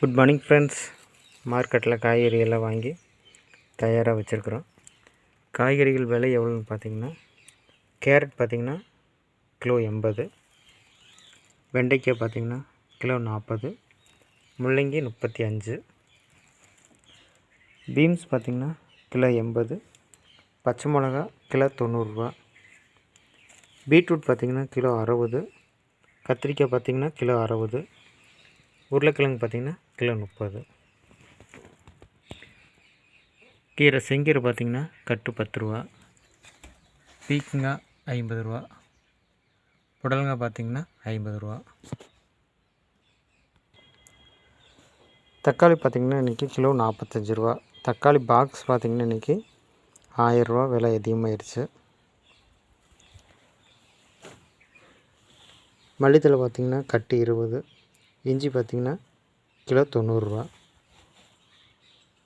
Good morning friends. மார்க்கெட்டில் காய்கறி எல்லாம் வாங்கி தயாராக வச்சுருக்குறோம். காய்கறிகள் விலை எவ்வளோன்னு பார்த்தீங்கன்னா, கேரட் பார்த்திங்கன்னா கிலோ 80, வெண்டைக்காய் பார்த்திங்கன்னா கிலோ 40, முள்ளங்கி 35, பீன்ஸ் பார்த்திங்கன்னா கிலோ 80, பச்சை மிளகா கிலோ 90 ரூபா, பீட்ரூட் பார்த்திங்கன்னா கிலோ 60, கத்திரிக்காய் பார்த்திங்கன்னா கிலோ 60, உருளைக்கிழங்கு பார்த்திங்கன்னா கிலோ 30. கீரை செங்கீரை பார்த்திங்கன்னா கட்டு 10 ரூபா, பீக்கங்காய் 50 ரூபா, புடலங்காய் பார்த்திங்கன்னா 50 ரூபா. தக்காளி பார்த்திங்கன்னா இன்றைக்கி கிலோ 45 ரூபா. தக்காளி பாக்ஸ் பார்த்திங்கன்னா இன்றைக்கி 1000 ரூபா விலை அதிகமாகிடுச்சு. மல்லித்தலை பார்த்திங்கன்னா கட்டு 20, இஞ்சி பார்த்திங்கன்னா கிலோ 90 ரூபா.